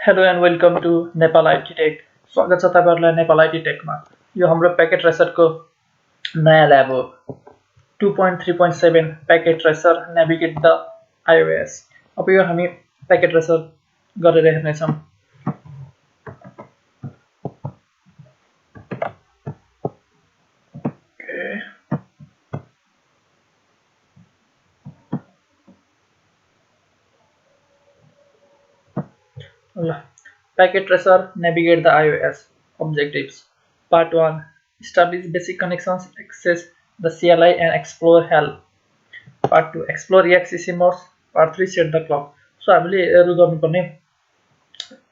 Hello and welcome to Nepal IT Tech. स्वागत छ तपाईहरुलाई नेपाल IT Tech मा। यो हाम्रो प्याकेट ट्रेसर को नयाँ ल्याब हो। 2.3.7 packet tracer navigate the iOS। अब यो हामी प्याकेट ट्रेसर गरेर हेर्ने छौं। Packet tracer navigate the iOS objectives. Part 1 establish basic connections, access the CLI and explore help. Part 2 explore EXEC modes. Part 3 set the clock. So हामीले हेर्नु गर्नुपर्ने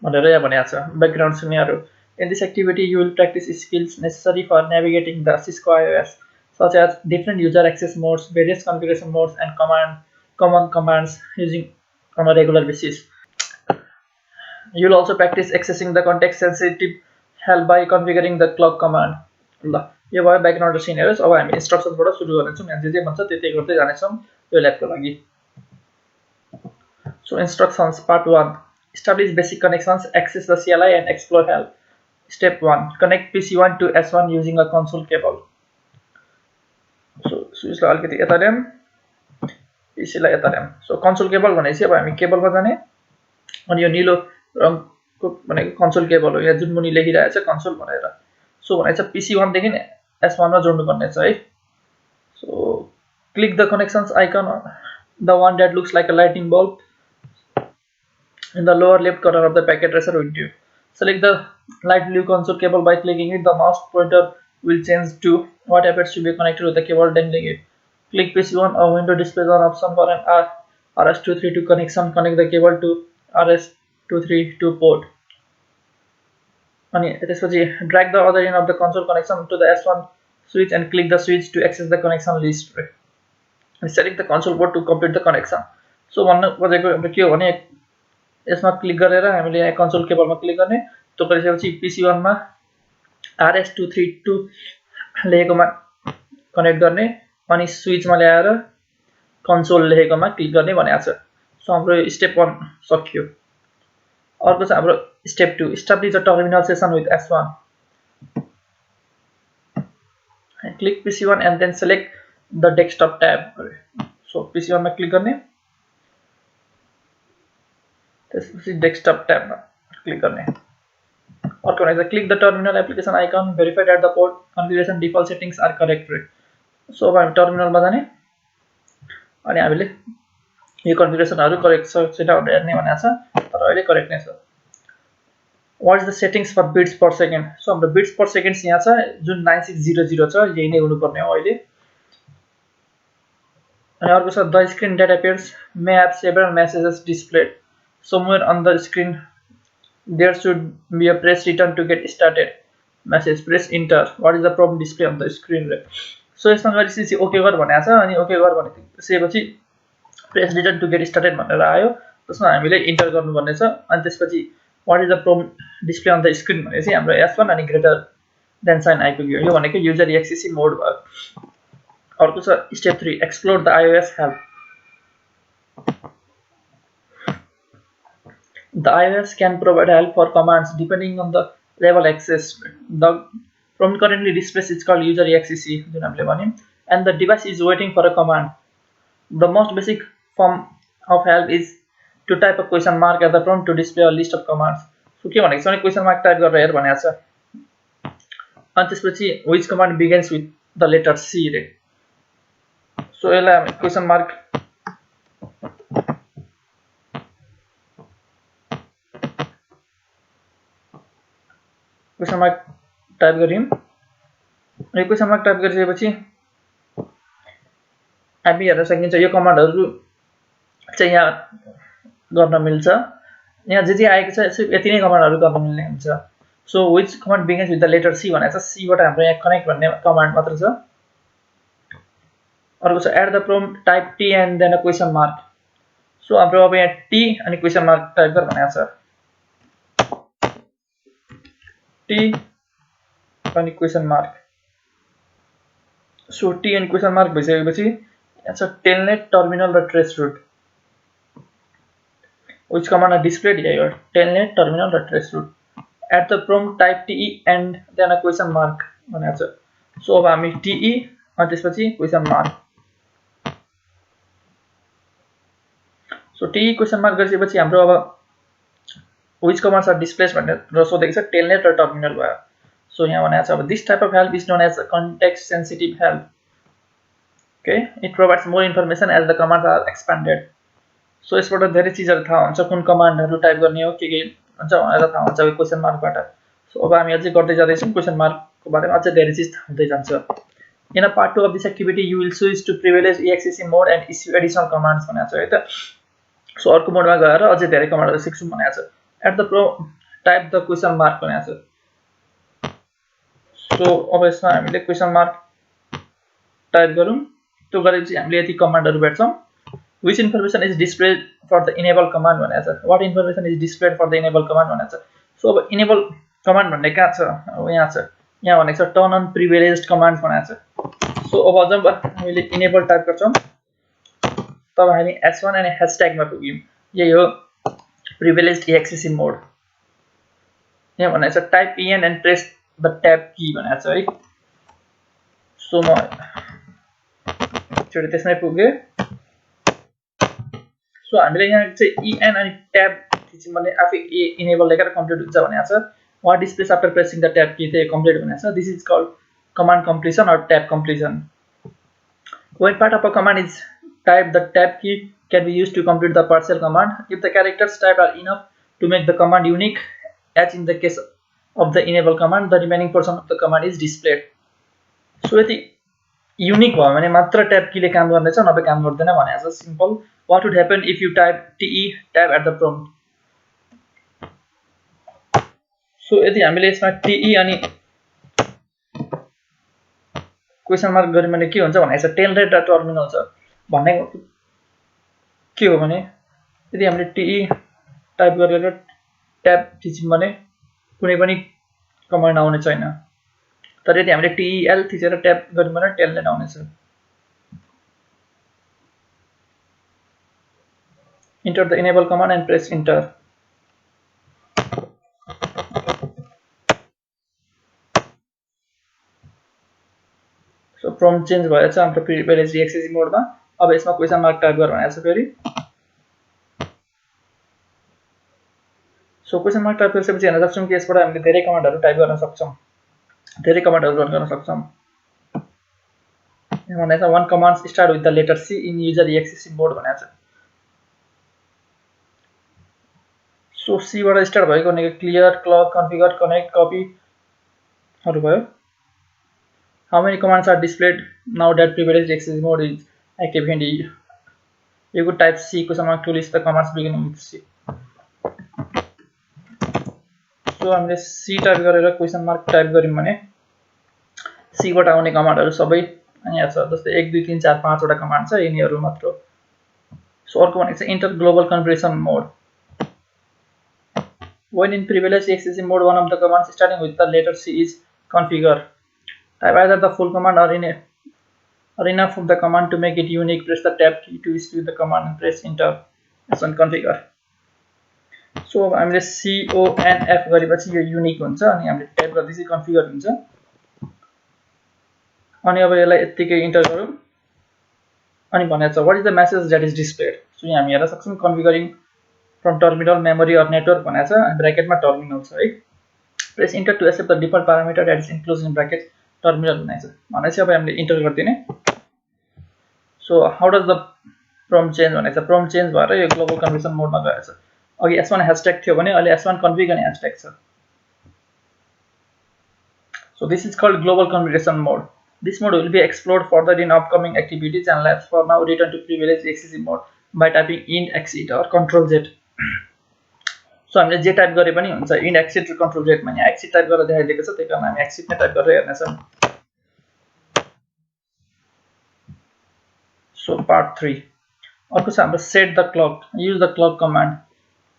भनेर यहाँ भनेको छ background सुन्नेहरु. In this activity you will practice skills necessary for navigating the Cisco iOS such as different user access modes, various configuration modes and common commands using on a regular basis. You will also practice accessing the context sensitive help by configuring the clock command. ल यो भयो background scene हेर्नुस्। अब हामी इन्स्ट्रक्सनबाट सुरु गर्नेछौं। यहाँ जे भन्छ त्यतै गर्दै जानेछौं यो ल्याबको लागि। So instructions part 1 establish basic connections, access the CLI and explore help. Step 1 connect PC1 to S1 using a console cable. So स्विचलाई अलिकति यता ल्याम, पीसीलाई यता ल्याम। So console cable भनेपछि अब हामी केबलमा जाने अनि यो नीलो रङको भनेको कन्सोल केबल हो। यहाँ जुन मुनि लेखिरहेको छ कन्सोल भनेर। सो भनेको छ PC1 देखि S1 मा जोड्नु पर्ने छ है। So click the connections icon, the one that looks like a lightning bulb in the lower left corner of the packet tracer window. Select the light blue console cable by clicking it. The mouse pointer will change to what appears to be connected with the cable, dangling it. Click PC1, a window displays an option for an RS232 connection. Connect the cable to RS232 port. अनि त्यसपछि drag the other end of the console connection to the S1 switch and click the switch to access the connection list. And select the console port to complete the connection. So भन्नु खोजेको हाम्रो के हो भने यसमा click गरेर हामीले यहाँ कन्सोल केबलमा क्लिक गर्ने, त्यो गरिसकेपछि PC1 मा RS232 लेखेकोमा कनेक्ट गर्ने अनि स्विचमा ल्याएर कन्सोल लेखेकोमा क्लिक गर्ने भनेको छ। सो हाम्रो स्टेप 1 सकियो। अर्को छ हाम्रो step 2 establish a terminal session with S1. And click PC1 and then select the desktop tab. So PC1 मा क्लिक गर्ने, त्यसपछि डेस्कटप ट्याबमा क्लिक गर्ने। अर्को भनेको click the terminal application icon, verify that the port configuration default settings are correct. So अब हामी टर्मिनलमा जाने अनि हामीले यो कन्फिगरेसनहरु करेक्ट छ छैन भनेर हेर्ने भनेको छ, तर अहिले करेक्ट नै छ। What is the settings for beats per second? So हाम्रो beats per second यहाँ छ जुन 9600 छ, यही नै हुनु पर्ने हो अहिले। अनि अर्को छ the screen that appears may have several messages displayed. Somewhere on the screen there should be a press return to get started message. Press enter. What is the problem display on the screen? So यसमा गरिसकेपछि okay गर भनेको छ अनि okay गर भनेपछि press return to get started भनेर आयो। त्यसमा हामीले इन्टर गर्नुपर्ने छ अनि त्यसपछि what is the problem display on the screen भनेपछि हाम्रो S1 अनि ग्रेटर देन साइन आइपुग्यो। यो भनेको युजर EXEC मोड भयो। अर्को छ step 3 explore the iOS help. The iOS can provide help for commands depending on the level accessed. The prompt currently displays is called user EXEC and the device is waiting for a command. The most basic form of help is to type a question mark at the prompt to display a list of commands. So के भनेको छ भने question mark type गरेर हेर भनेको छ। अनि त्यसपछि which command begins with the letter C रे। So यसलाई हामी question mark question mark type गरिम। यो क्वेशन मार्क टाइप गरिसकेपछि हामी हेर्न सकिन्छ यो कमान्डहरु चाहिँ यहाँ गर्न मिल्छ। यहाँ जे आएको छ सिर्फ यति नै कमान्डहरु गर्न मिल्ने हुन्छ। So which command begins with the letter C भनेको छ C बाट हाम्रो यहाँ कनेक्ट भन्ने कमान्ड मात्र छ। अर्को छ add the prompt type T and then a question mark. So हाम्रो अब यहाँ T अनि क्वेशन मार्क टाइप गर भनेको छ। T अनि क्वेशन मार्क। सो T अनि क्वेशन मार्क भइसकेपछि यहाँ छ टेलनेट, टर्मिनल र trace route. which command are displayed here, telnet, terminal र trace route. At the prompt type TE and then a question mark भनेको छ. So अब हामी TE अनि त्यसपछि question mark. So TE question mark गरिसकेपछि हाम्रो अब which commands are displayed भनेर सोधेको छ, telnet र terminal भयो. So यहाँ भनेको छ अब this type of help is known as a context sensitive help. Okay, it provides more information as the commands are expanded. So यसबाट धेरै चीजहरु थाहा हुन्छ, कुन कमान्डहरु टाइप गर्ने हो, के हुन्छ भनेर थाहा हुन्छ क्वेशन मार्कबाट. So अब हामी अझै गर्दै जाँदैछौँ, क्वेशन मार्कको बारेमा अझै धेरै चीज थाहा हुँदै जान्छ. In a part 2 of this activity you will switch to privileged EXEC mode and issue additional commands भनेको छ है त. So अर्को मोडमा गएर अझै धेरै कमान्डहरु सिक्छौं भनेको छ. At the prompt type the question mark भनेको छ. So अब यसमा हामीले क्वेशन मार्क टाइप गरौँ. त्यो गरेपछि हामीले यति कमान्डहरु भेट्छौं. Which information is displayed for the enable command भनेको छ. What information is displayed for the enable command भनेको छ. So अब enable command भन्ने कहाँ छ? अब यहाँ छ. यहाँ भनेको छ turn on privileged commands भनेको छ. So अब जब हामीले enable टाइप गर्छौं तब हामी S1 अनि hashtag मा पुग्यौं. यही हो privileged EXEC mode. यहाँ भनेको छ type EN and press the tab key भनेको छ है. So म एकचोटी त्यसमै पुगे. So हामीले यहाँ चाहिँ EN अनि tab थिचौं भने आफै enable लेखेर कम्प्लिट हुन्छ भनेको छ. What displays after pressing the tab key चाहिँ कम्प्लिट भनेको छ. This is called command completion or tab completion. When part of a command is typed, the tab key can be used to complete the partial command. If the characters typed are enough to make the command unique, as in the case of the enable command, the remaining portion of the command is displayed. So यदि unique भयो भने मात्र tab key ले काम गर्नेछ, नभए काम गर्दैन भनेको छ. Simple. What would happen if you type TE tab at the prompt? So यदि हामीले यसमा TE अनि क्वेशन मार्क गर्यौं भने के हुन्छ भनेको छ. telnet र terminal छ भनेको के हो भने यदि हामीले TE टाइप गरेर ट्याब थिच्यौं भने कुनै पनि कमान्ड आउने छैन. तर यदि हामीले TEL थिचेर ट्याब गर्यौं भने telnet आउनेछ. Enter the enable command and press enter. So prompt change भएछ हाम्रो privileged EXEC mode मा. अब यसमा क्वेशन मार्क टाइप गर भनेको छ फेरि. So क्वेशन मार्क टाइप गरिसकेपछि हेर्न सक्छौं कि यसबाट हामीले धेरै कमान्डहरु टाइप गर्न सक्छौं. धेरै कमान्डहरु रन गर्न सक्छौं. यहाँ भनेको छ one command start with the letter C in user EXEC mode भनेको छ. So C बाट स्टार्ट भएको भनेको clear, clock, configure, connect, copy हरु भयो. How many commands are displayed now that privileged EXEC mode is active? And you could type C question mark to list the commands beginning with C. So हामीले C type गरेर question mark type गर्यौं भने C बाट आउने कमान्डहरु सबै यहाँ छ. जस्तै 1 2 3 4 5 वटा कमान्ड छ, यिनीहरु मात्र. So अर्को भनेको छ enter global configuration mode. When in privileged EXEC mode, one of the commands starting with the letter C is configure. Type either the full command or enough of the command to make it unique. Press the tab key to issue the command and press enter. S1 configure. So हामीले CONF गरेपछि यो unique हुन्छ अनि हामीले type गर्दै configure हुन्छ. अनि अब यसलाई यतिकै इन्टर गरौँ. अनि भनेको छ what is the message that is displayed. So यहाँ हामी हेर्न सक्छौं configuring from terminal, memory or network भनेको छ. ब्र्याकेटमा टर्मिनल छ है. Press enter to accept the default parameter that is enclosed in bracket terminal भनेको छ. भनेपछि अब हामीले enter गर्दिने. So how does the prompt change भनेको छ. prompt change भएर यो global configuration mode मा गएको छ. अघि S1 hashtag थियो भने अहिले S1 config अनि hashtag छ. So this is called global configuration mode. This mode will be explored further in upcoming activities and let's for now return to privileged EXEC mode by typing int exit or control Z. So हामीले जे type गरे पनि हुन्छ. int exit र control Z मा यहाँ exit type गरेर देखाइदिएको छ, त्यही कारण हामी exit नै टाइप गरेर हेर्ने छौं. So part 3 अर्को छ हाम्रो set the clock. Use the clock command.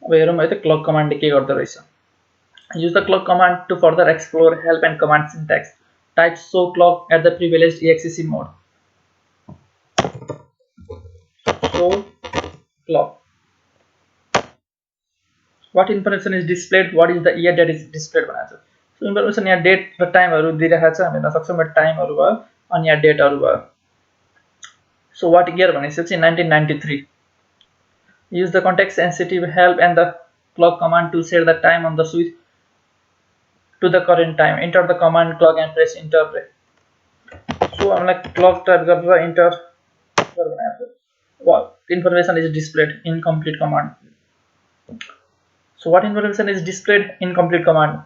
अब हेरौं है त clock command ले के गर्दो रहेछ. Use the clock command to further explore help and command syntax. Type show clock at the privileged EXEC mode. Show clock. what information is displayed, what is the year that is displayed भनेको छ. So information यहाँ date र टाइमहरु दिइराखेको छ, हामी हेर्न सक्छौं टाइमहरु भयो अनि यहाँ डेटहरु भयो. सो what year भनेपछि चाहिँ 1993. Use the context sensitive help and the clock command to set the time on the switch to the current time. Enter the command clock and press enter. So हामीलाई clock type गरेर enter गरेर भनेको छ. What information is displayed? Incomplete command. So what information is displayed? Incomplete command.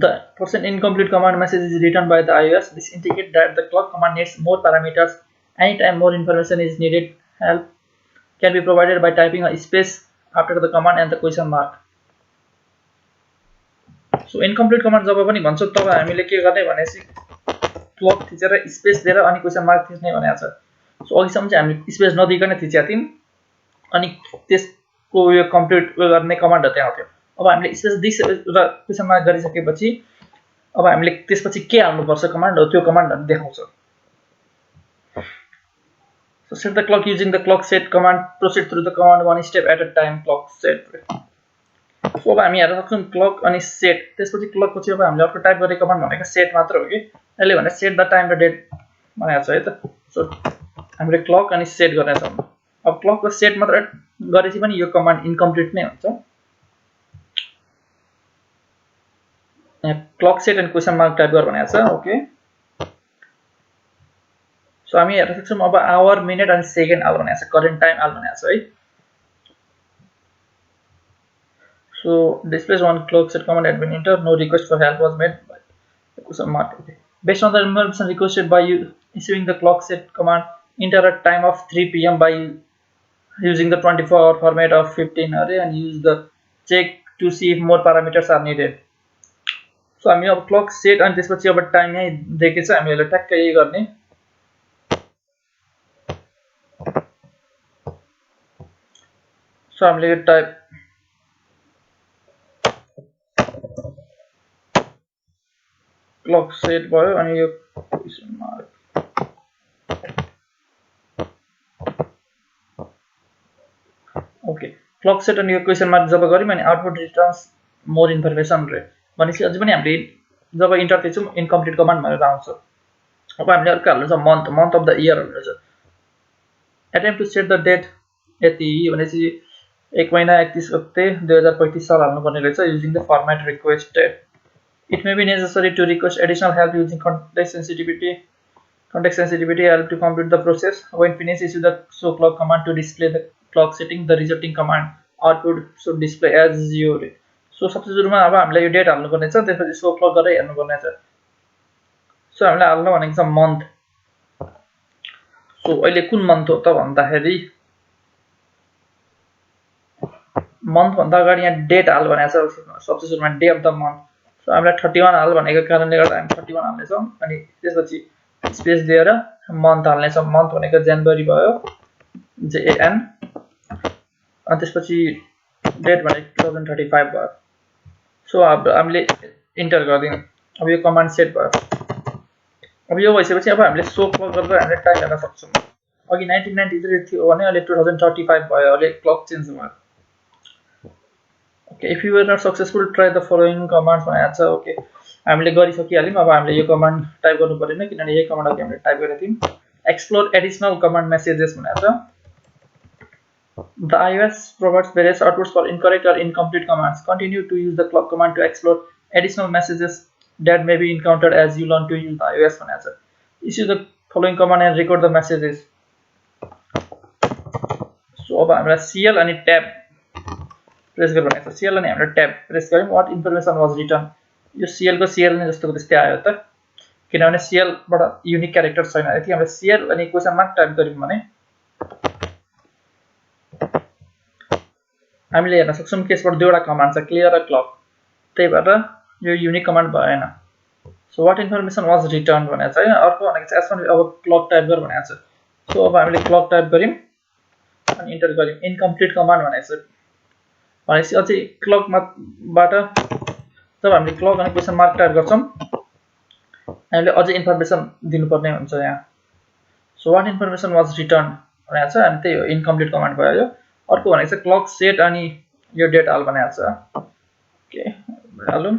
The %incomplete command message is written by the iOS. This indicates that the clock command needs more parameters. Anytime more information is needed, help can be provided by typing a space after the command and the question mark. So incomplete command जब पनि भन्छौ तब हामीले के गर्ने भनेसी clock थिचेर space दिएर अनि question mark थिच्ने भनेको छ. सो अघिसम्म चाहिँ हामी स्पेस नदिकन थिचेका थियौं अनि त्यसको यो कम्प्लिट गर्ने कमान्ड त्यहाँ आउँथ्यो. अब हामीले स्पेस दिइसकेर क्वेशन मार्क गरिसकेपछि अब हामीले त्यसपछि के हाल्नु पर्छ कमान्ड हो त्यो कमान्डहरु देखाउँछ. So set the clock using the clock set command. Proceed through the command one step at a time. Clock set. So अब हामी हेर्न सक्छौं क्लक अनि सेट. त्यसपछि क्लक पछि अब हामीले अर्को टाइप गरेको कमान्ड भनेको सेट मात्र हो कि. यसले भने सेट द टाइम र डेट भनेको छ है त. सो हामीले क्लक अनि सेट गर्ने छौं. अब क्लक र सेट मात्र गरेपछि पनि यो कमान्ड इन्कम्प्लिट नै हुन्छ. यहाँ clock set and question mark type गर भनेको छ. ओके. सो हामी हेर्न सक्छौं अब आवर, मिनेट अनि सेकेन्ड हाल भनेको छ. करेन्ट टाइम हाल भनेको छ है. So displays one clock set command had been entered. No request for help was made by the question mark. Okay. Based on the information requested by you issuing the clock set command, enter a time of 3 p.m. by using the 24-hour format of 15 array and use the check to see if more parameters are needed. So हामी अब clock set अनि त्यसपछि अब time यही देखेछ. हामीले ठ्याक्कै यही गर्ने. So हामीले यो टाइप क्लक सेट भयो अनि यो question mark. Okay. Clock set अनि यो क्वेशन मार्क जब गर्यौं अनि आउटपुट रिटर्न्स मोर इन्फर्मेसन रे भनेपछि अझै पनि हामीले जब इन्टर दिन्छौं इन्कम्प्लिट कमान्ड भनेर आउँछ. अब हामीले अर्को हाल्नु छ मन्थ अफ द इयर भनेर छ. Attempt to set the date यति भनेपछि 1 महिना 31 गते 2035 साल हाल्नु पर्ने रहेछ using the format requested. It may be necessary to request additional help using context sensitivity help to complete the process. When finished, issue the show clock command to display the clock setting. The resulting command output should display as 0. So सबसे सुरुमा अब हामीले यो date हाल्नु पर्ने छ. त्यसपछि show clock गरेर हेर्नु पर्ने छ. सो हामीले हाल्नु भनेको छ मन्थ. सो अहिले कुन मन्थ हो त भन्दाखेरि मन्थ भन्दा अगाडि यहाँ डेट हाल भनेको छ. सबसे सुरुमा day of the month. So हामीलाई 31 हाल भनेको कारणले गर्दा हामी 31 हाल्ने छौं अनि त्यसपछि स्पेस दिएर मन्थ हाल्ने छौं. मन्थ भनेको जनवरी भयो JAN अनि त्यसपछि डेट भनेको 2035 भयो. सो अब हामीले इन्टर गर्दियौं. अब यो कमान्ड सेट भयो. अब यो भइसकेपछि अब हामीले सो क्लक गरेर हामीले टाइम हेर्न सक्छौं. अघि 1993 थियो भने अहिले 2035 भयो. अहिले क्लक चेन्ज भयो. Okay, if you were not successful, try the following commands भनेको छ. ओके. हामीले गरिसकिहाल्यौं. अब हामीले यो कमान्ड टाइप गर्नु पर्दैन किनभने यही कमान्ड अघि हामीले टाइप गरेका थियौं. एक्सप्लोर एडिशनल कमान्ड मेसेजेस भनेको छ. The iOS provides various outputs for incorrect or incomplete commands. Continue to use the clock command to explore additional messages that may be encountered as you learn to use the iOS भनेको छ. Issue the following command and record the messages. So अब हामीलाई CL अनि tab press गर भनेको छ. CL अनि हामीले ट्याब प्रेस गर्यौं. What information was written. यो CL को CL नै जस्तोको त्यस्तै आयो त किनभने CL बाट युनिक क्यारेक्टर छैन. यदि हामीले CL अनि क्वेशन मार्क टाइप गर्यौं भने हामीले हेर्न सक्छौं कि यसबाट दुईवटा कमान्ड छ क्लियर र क्लक. त्यही भएर यो युनिक कमान्ड भएन. So what information was written भनेको छ. अर्को भनेको छ S1 अब क्लक टाइप गर भनेको छ. सो अब हामीले क्लक टाइप गर्यौं अनि इन्टर गर्यौं. इन्कम्प्लिट कमान्ड भनेको छ. भनेपछि अझै क्लकबाट जब हामीले क्लक अनि क्वेशन मार्क टाइप गर्छौं हामीले अझै इन्फर्मेसन दिनुपर्ने हुन्छ यहाँ. So what information was written भनेको छ. अनि त्यही हो इन्कम्प्लिट कमान्ड भयो यो. अर्को भनेको छ क्लक सेट अनि यो डेट हाल भनेको छ ओके हालौँ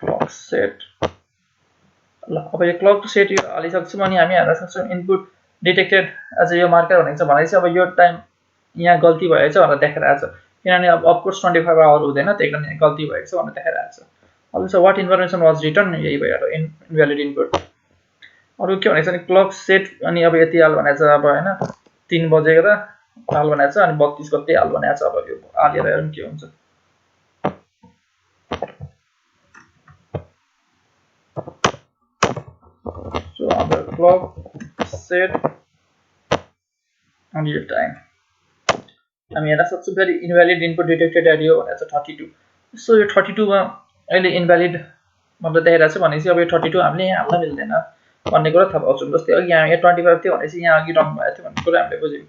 क्लक सेट ल अब यो क्लक टु सेट यो हालिसक्छौँ अनि हामी हाल्न सक्छौँ इनपुट डिटेक्टेड एज यो मार्कर भनेको छ भनेपछि अब यो टाइम यहाँ गल्ती भएछ भनेर देखाइरहेको छ किनभने अब अफकोर्स 25 आवर हुँदैन त्यही कारण गल्ती भएको छ भनेर देखाइरहेको छ अब छ व्हाट इन्फर्मेसन वाज रिटर्न यही भयो इनभ्यालिड इनपुट अरु के भनेको छ नि क्लक सेट अनि अब यति हाल भनेको छ अब हैन 3 बजेको हाल भनेको छ अनि 32 गते हाल भनेको छ अब यो हालेर हेरौँ के हुन्छ so on the clock set and your time हामी हेर्न सक्छौँ फेरि इनभ्यालिड इनपुट डिटेक्टेड एट यो भनेको छ 32 सो यो 32 मा अहिले इनभ्यालिड मतलब देखाइरहेको छ भनेपछि अब यो 32 हामीले यहाँ हाल्न मिल्दैन भन्ने कुरा थाहा पाउँछौँ जस्तै अघि यहाँ 25 थियो भनेपछि यहाँ अघि रङ भएको थियो भन्ने कुरा हामीले बुझ्यौँ